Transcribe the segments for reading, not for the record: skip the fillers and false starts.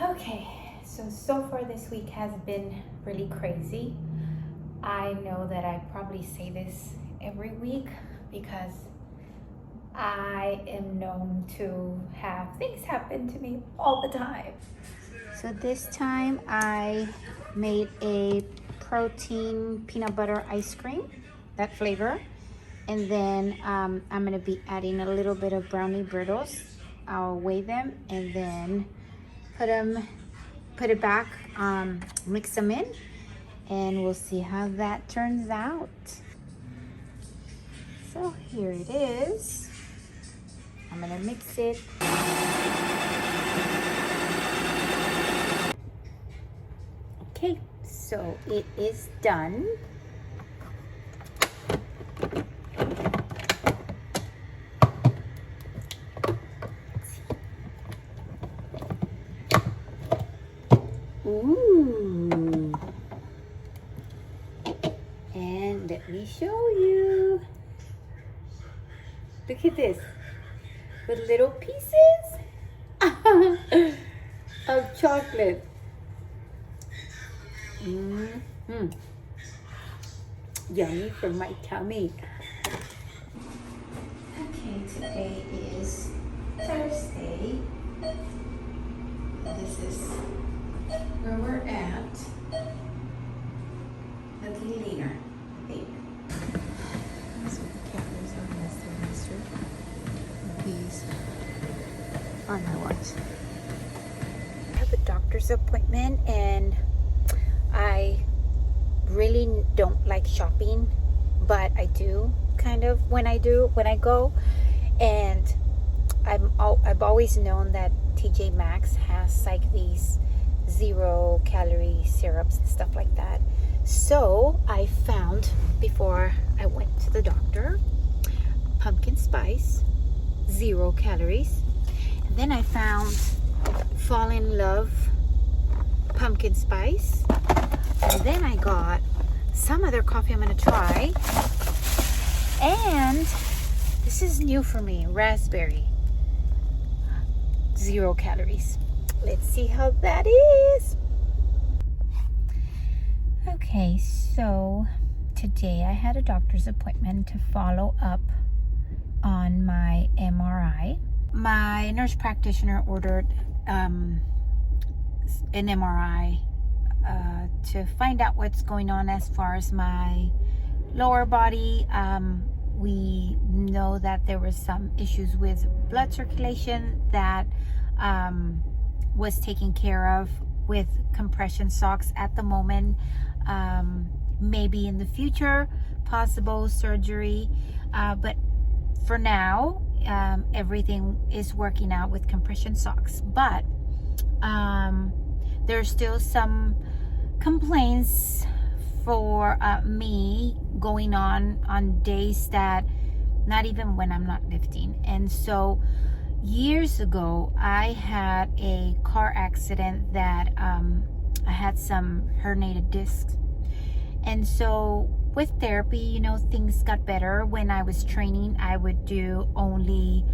Okay, so far this week has been really crazy. I know that I probably say this every week because I am known to have things happen to me all the time. So this time I made a protein peanut butter ice cream, that flavor. And then I'm gonna be adding a little bit of brownie brittles. I'll weigh them and then put it back, mix them in, and we'll see how that turns out. So here it is. I'm gonna mix it. Okay, so it is done. Ooh. And let me show you. Look at this. With little pieces of chocolate. Yummy for my tummy. Okay, today is Thursday. This is where we're at. Looking leaner, I think. So the calories are less than yesterday. These are my watch. I have a doctor's appointment and I really don't like shopping, but I do kind of when I go. And I've always known that TJ Maxx has like these 0-calorie syrups and stuff like that. So I found, before I went to the doctor, pumpkin spice, 0 calories. And then I found Fall in Love pumpkin spice. And then I got some other coffee I'm gonna try. And this is new for me, raspberry, 0 calories. Let's see how that is. Okay, so today I had a doctor's appointment to follow up on my MRI. My nurse practitioner ordered an MRI to find out what's going on as far as my lower body. We know that there was some issues with blood circulation that was taken care of with compression socks at the moment. Maybe in the future, possible surgery. But for now, everything is working out with compression socks. But there's still some complaints for me going on days that not even when I'm not lifting. And so years ago I had a car accident that I had some herniated discs, and so with therapy, things got better. When I was training, I would do only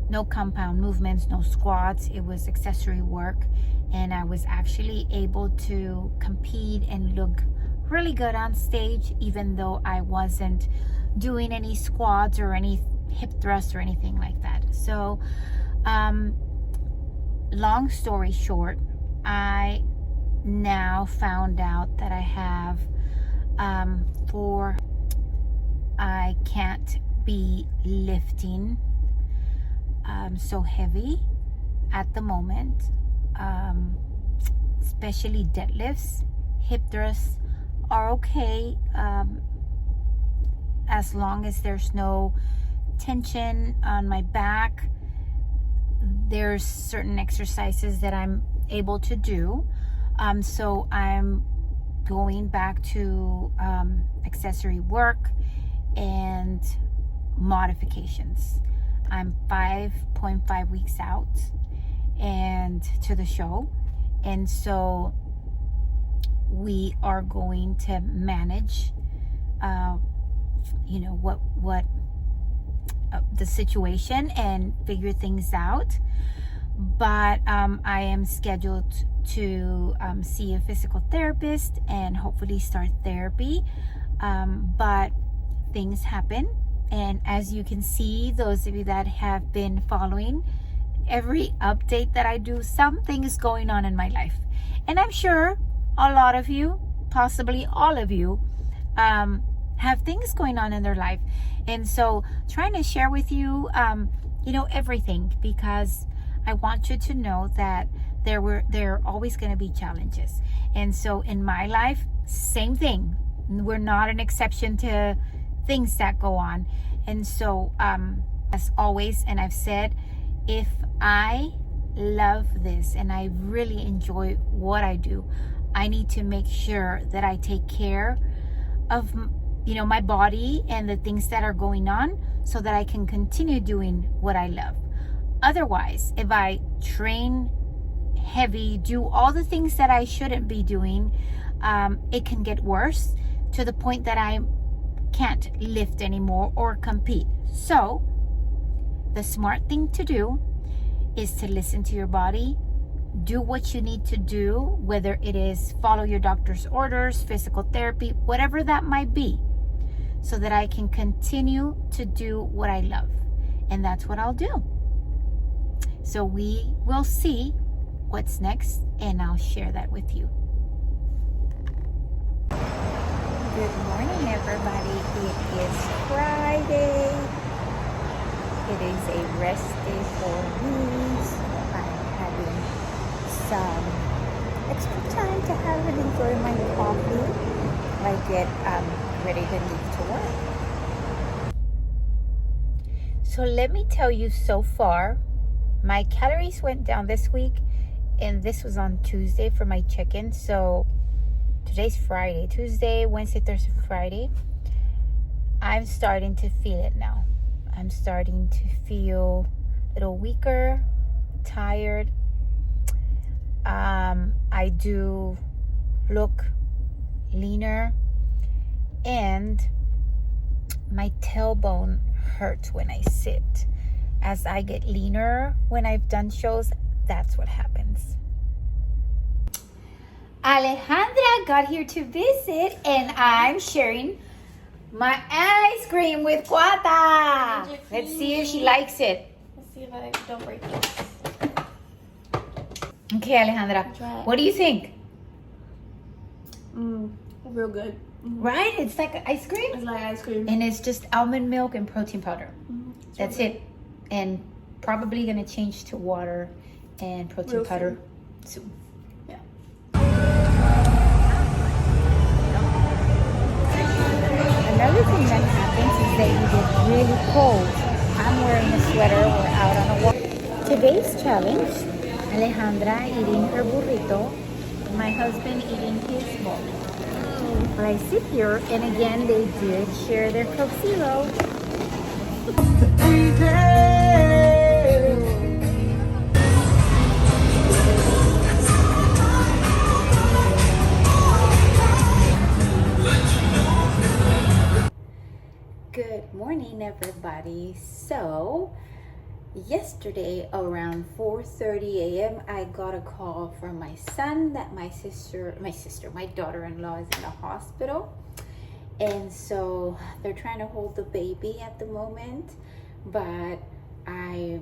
no compound movements, no squats. It was accessory work, and I was actually able to compete and look really good on stage, even though I wasn't doing any squats or any hip thrusts or anything like that. So long story short, I now found out that I have I can't be lifting so heavy at the moment, especially deadlifts. Hip thrusts are okay as long as there's no tension on my back. There's certain exercises that I'm able to do. So I'm going back to accessory work and modifications. I'm 5.5 weeks out and to the show, and so we are going to manage what the situation and figure things out. but I am scheduled to see a physical therapist and hopefully start therapy. But things happen, and as you can see, those of you that have been following every update that I do, something is going on in my life. And I'm sure a lot of you, possibly all of you, have things going on in their life. And so trying to share with you, everything, because I want you to know that there are always going to be challenges. And so in my life, same thing. We're not an exception to things that go on. And so, as always, and I've said, if I love this and I really enjoy what I do, I need to make sure that I take care of, my body and the things that are going on so that I can continue doing what I love. Otherwise, if I train heavy, do all the things that I shouldn't be doing, it can get worse to the point that I can't lift anymore or compete. So the smart thing to do is to listen to your body, do what you need to do, whether it is follow your doctor's orders, physical therapy, whatever that might be, so that I can continue to do what I love. And that's what I'll do. So we will see what's next, and I'll share that with you. Good morning, everybody. It is Friday. It is a rest day for me. So I'm having some extra time to have and enjoy my coffee while I get ready to leave to work. So let me tell you, so far, my calories went down this week, and this was on Tuesday for my check-in. So today's Friday, Tuesday, Wednesday, Thursday, Friday. I'm starting to feel it now. I'm starting to feel a little weaker, tired. I do look leaner, and my tailbone hurts when I sit. As I get leaner when I've done shows, that's what happens. Alejandra got here to visit, and I'm sharing my ice cream with Quata. Let's see if she likes it. Let's see if I don't break it. Okay, Alejandra, what do you think? Real good. Right? It's like ice cream? It's like ice cream. And it's just almond milk and protein powder. That's it. And probably going to change to water and protein powder soon. Yeah. Another thing that happens is that you get really cold. I'm wearing a sweater. We're out on a walk. Today's challenge, Alejandra eating her burrito, my husband eating his bowl. But I sit here, and again, they did share their Coke Zero. Good morning, everybody. So yesterday around 4:30 a.m. I got a call from my son that my daughter-in-law is in the hospital, and so they're trying to hold the baby at the moment, but I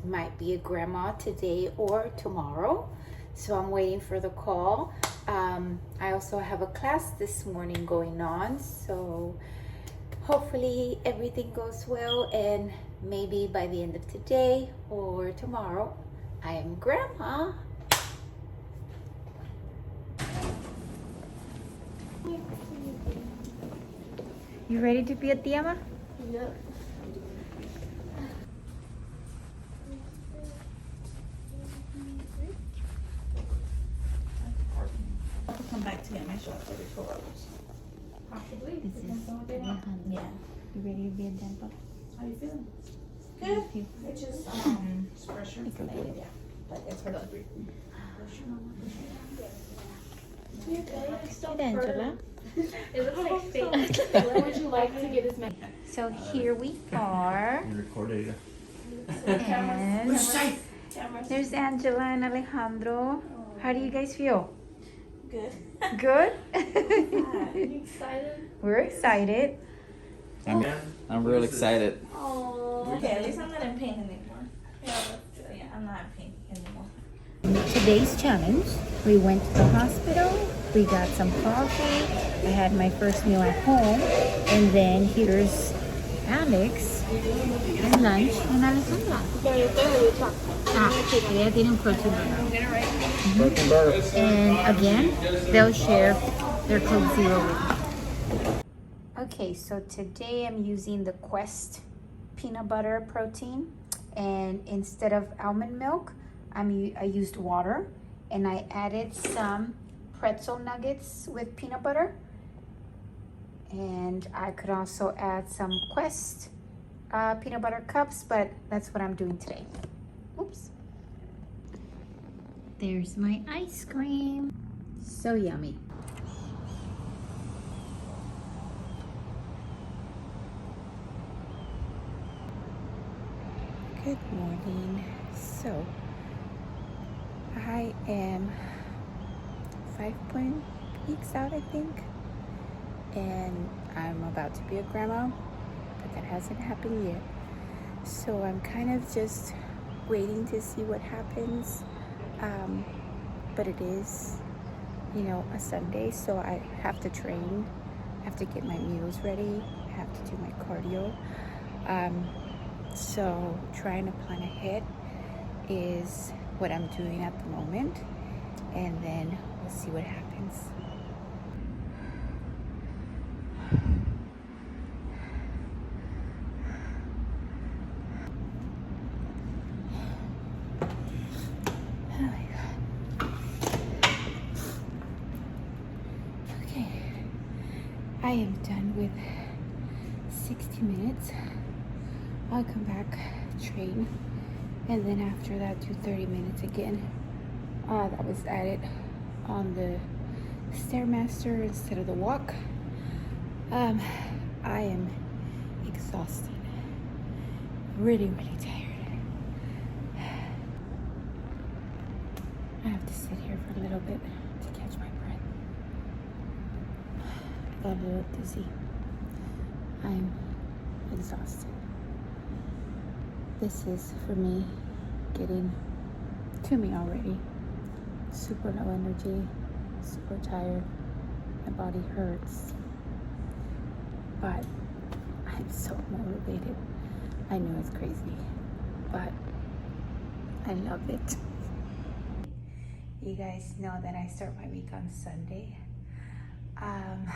might be a grandma today or tomorrow, so I'm waiting for the call. I also have a class this morning going on, so hopefully everything goes well, and maybe by the end of today or tomorrow, I am grandma. You ready to be a tía? Yep. I'll come back to get my shots every 4 hours. Possibly. This is Yeah. You ready to be a grandpa? How you feeling? Good. It's just pressure. Yeah. Like it's hard to breathe. Angela. It looks like steak. Where would you like to get this man? So here we are, You recorded. and There's Angela and Alejandro. How do you guys feel? Good. Good? Are you excited? We're excited. I'm real excited. Oh. Okay, at least I'm not in pain anymore. Yeah, that's good. Yeah, I'm not in pain anymore. Today's challenge, we went to the hospital, we got some coffee, I had my first meal at home, and then here's Alex and lunch and Alejandra. Ella tiene un protein burger. And again, they'll share their Coke Zero with me. Okay, so today I'm using the Quest peanut butter protein, and instead of almond milk, I used water, and I added some pretzel nuggets with peanut butter, and I could also add some Quest peanut butter cups, but that's what I'm doing today. Oops. There's my ice cream. So yummy. Good morning. So I am 5 weeks out, I think, and I'm about to be a grandma, but that hasn't happened yet. So I'm kind of just waiting to see what happens. But it is, a Sunday, so I have to train. I have to get my meals ready. I have to do my cardio. So trying to plan ahead is what I'm doing at the moment, and then we'll see what happens. Oh my God. Okay, I am done with 60 minutes. I'll come back, train, and then after that do 30 minutes again. That was added on the Stairmaster instead of the walk. I am exhausted, really tired. I have to sit here for a little bit to catch my breath. I got a little dizzy. I'm exhausted. This is for me getting to me already. Super low energy, super tired. My body hurts. But I'm so motivated. I know it's crazy, but I love it. You guys know that I start my week on Sunday. I'm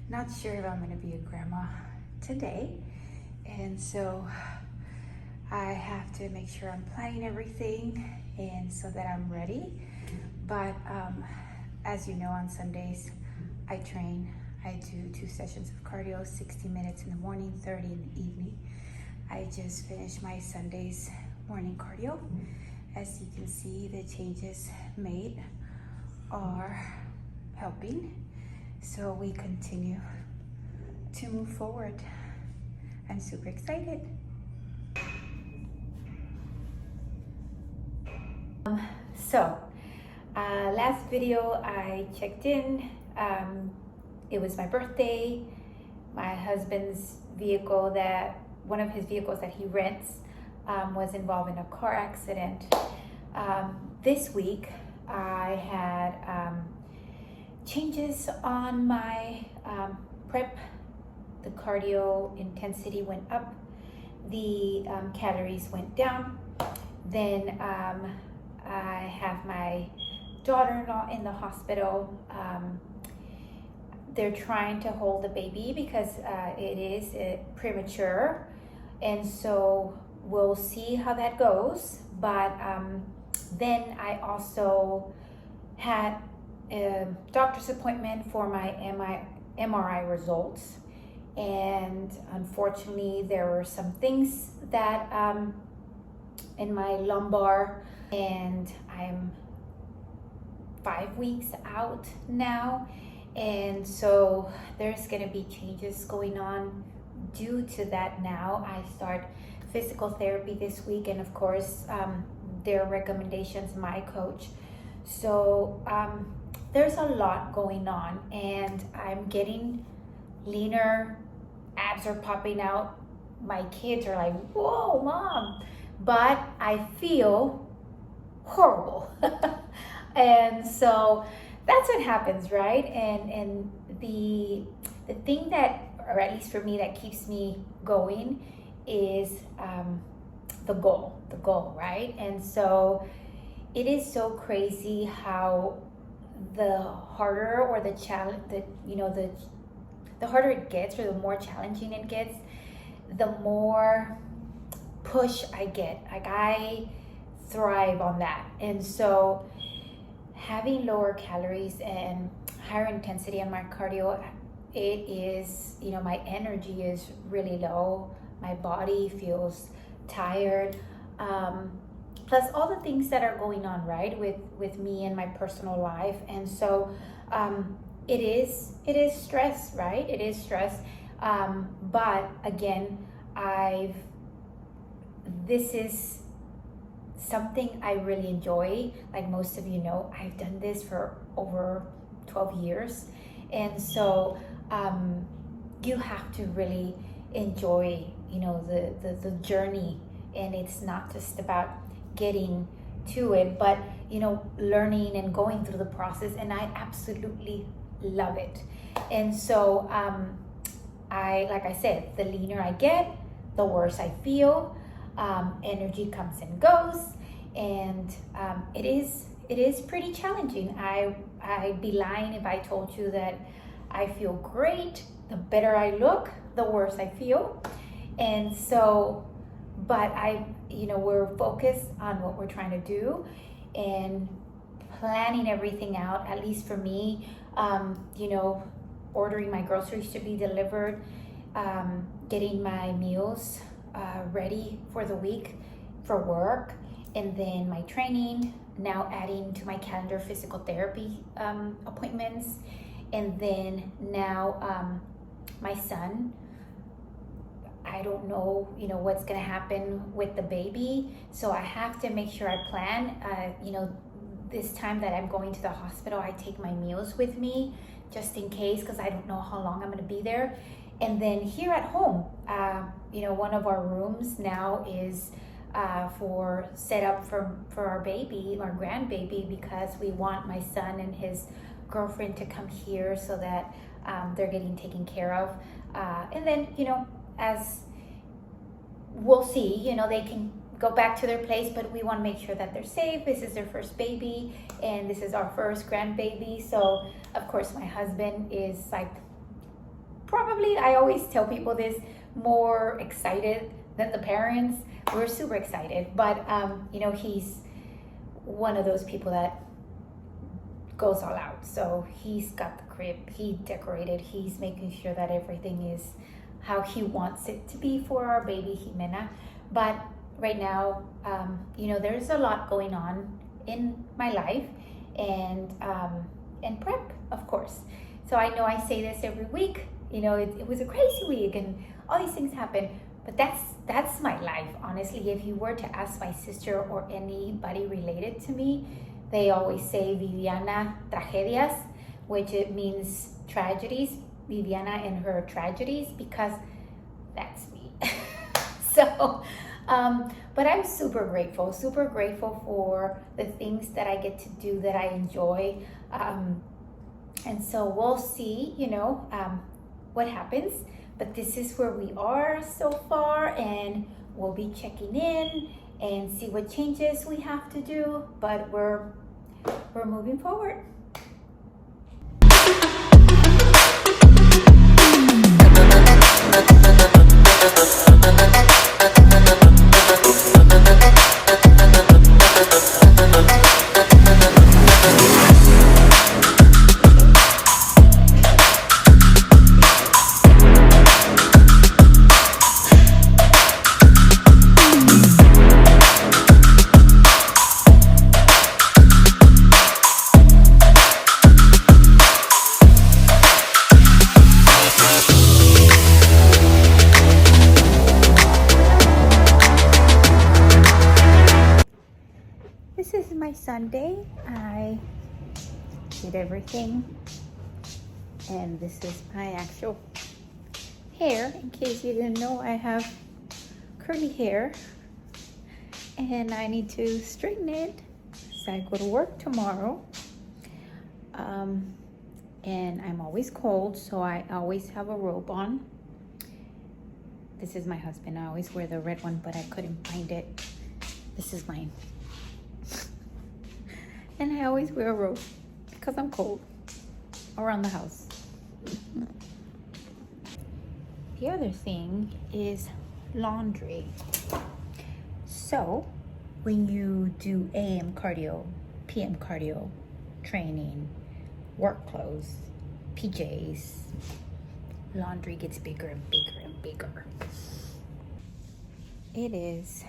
not sure if I'm gonna be a grandma today. And so I have to make sure I'm planning everything and so that I'm ready. But as you know, on Sundays, I train. I do 2 sessions of cardio, 60 minutes in the morning, 30 in the evening. I just finished my Sundays morning cardio. As you can see, the changes made are helping. So we continue to move forward. I'm super excited. Last video I checked in. It was my birthday. My husband's vehicle, one of his vehicles that he rents, was involved in a car accident. This week I had changes on my prep. The cardio intensity went up, the calories went down. Then I have my daughter-in-law in the hospital. They're trying to hold the baby because it is premature, and so we'll see how that goes. But then I also had a doctor's appointment for my MRI results, and unfortunately there were some things that in my lumbar, and I'm 5 weeks out now, and so there's gonna be changes going on due to that. Now I start physical therapy this week, and of course, their recommendations, my coach. So there's a lot going on, and I'm getting leaner, abs are popping out. My kids are like, whoa, mom. But I feel horrible. And so that's what happens, right? And the thing that, or at least for me, that keeps me going is the goal, right? And so it is so crazy how the harder or the challenge, the harder it gets, or the more challenging it gets, the more push I get. Like, I thrive on that. And so having lower calories and higher intensity on my cardio, it is, my energy is really low. My body feels tired. Plus all the things that are going on, right, with me and my personal life. And so it is stress, right? It is stress. But again, this is something I really enjoy. Like most of you know, I've done this for over 12 years. And so you have to really enjoy, the journey. And it's not just about getting to it, but, learning and going through the process. And I absolutely love it. And so like I said, the leaner I get, the worse I feel. Energy comes and goes, and it is pretty challenging. I'd be lying if I told you that I feel great. The better I look, the worse I feel. And so, but we're focused on what we're trying to do and planning everything out, at least for me, ordering my groceries to be delivered, getting my meals ready for the week for work, and then my training, now adding to my calendar physical therapy appointments, and then now my son. I don't know, what's gonna happen with the baby, so I have to make sure I plan. This time that I'm going to the hospital, I take my meals with me just in case, because I don't know how long I'm gonna be there. And then here at home, one of our rooms now is set up for our baby, our grandbaby, because we want my son and his girlfriend to come here so that they're getting taken care of. And then, as we'll see, they can go back to their place, but we want to make sure that they're safe. This is their first baby, and this is our first grandbaby. So, of course, my husband is like, probably, I always tell people this, more excited than the parents. We're super excited, but he's one of those people that goes all out. So he's got the crib, he decorated, he's making sure that everything is how he wants it to be for our baby Jimena. But right now, there's a lot going on in my life, and prep, of course. So I know I say this every week, it was a crazy week and all these things happen, but that's my life. Honestly, if you were to ask my sister or anybody related to me, they always say Viviana tragedias, which it means tragedies, Viviana and her tragedies, because that's me. So, but I'm super grateful for the things that I get to do that I enjoy. And so we'll see, what happens, but this is where we are so far, and we'll be checking in and see what changes we have to do, but we're moving forward. Sunday. I did everything, and this is my actual hair. In case you didn't know, I have curly hair and I need to straighten it. So I go to work tomorrow, and I'm always cold, so I always have a robe on. This is my husband. I always wear the red one, but I couldn't find it. This is mine. And I always wear a robe because I'm cold around the house. The other thing is laundry. So when you do AM cardio, PM cardio training, work clothes, PJs, laundry gets bigger and bigger and bigger. It is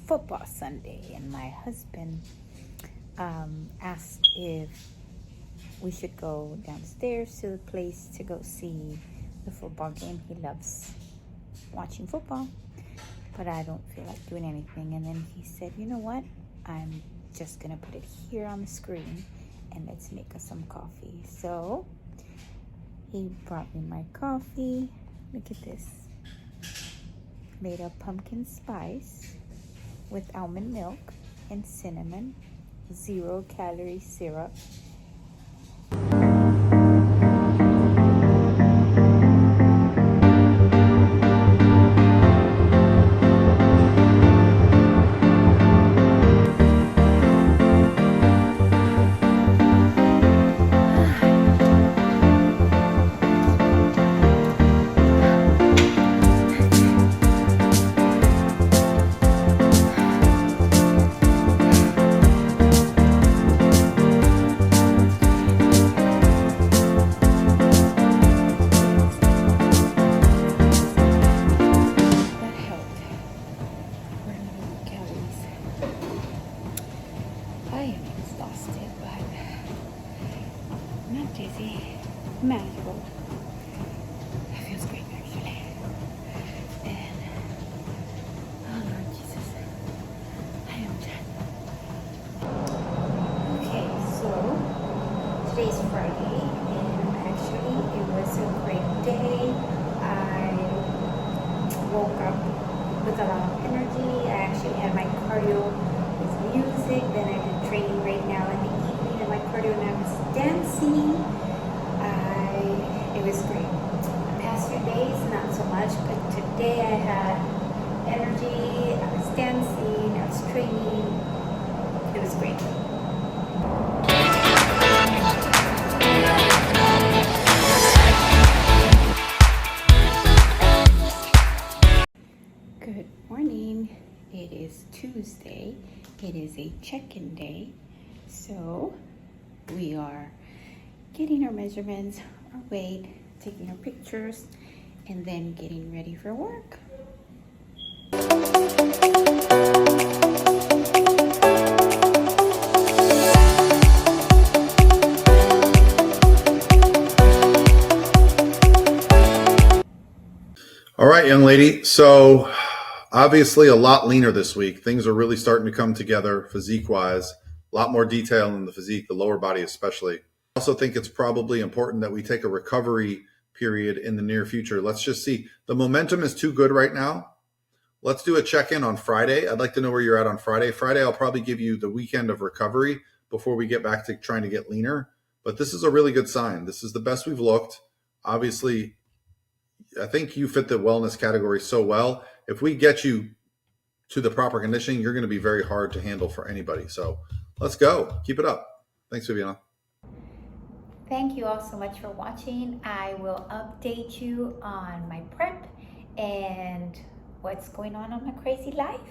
football Sunday, and my husband asked if we should go downstairs to the place to go see the football game. He loves watching football, but I don't feel like doing anything. And then he said, you know what? I'm just gonna put it here on the screen and let's make us some coffee. So he brought me my coffee. Look at this. Made of pumpkin spice with almond milk and cinnamon, 0-calorie syrup. I am exhausted, but not dizzy, manageable. That feels great, actually. And, oh Lord Jesus, I am done. Okay, so today's Friday, and actually it was a great day. I woke up with a lot of energy. I actually had my cardio with music, then I did training right now in the evening, and my cardio now is dancing. It was great. The past few days, not so much, but today I had energy, I was dancing, I was training. It was great. Good morning. It is Tuesday. It is a check-in day. So we are getting our measurements, our weight, taking our pictures, and then getting ready for work. All right, young lady. So obviously a lot leaner this week. Things are really starting to come together physique-wise. A lot more detail in the physique, the lower body especially. I also think it's probably important that we take a recovery period in the near future. Let's just see. The momentum is too good right now. Let's do a check-in on Friday. I'd like to know where you're at on Friday. Friday, I'll probably give you the weekend of recovery before we get back to trying to get leaner. But this is a really good sign. This is the best we've looked. Obviously, I think you fit the wellness category so well. If we get you to the proper conditioning, you're going to be very hard to handle for anybody. So let's go. Keep it up. Thanks, Viviana. Thank you all so much for watching. I will update you on my prep and what's going on in my crazy life.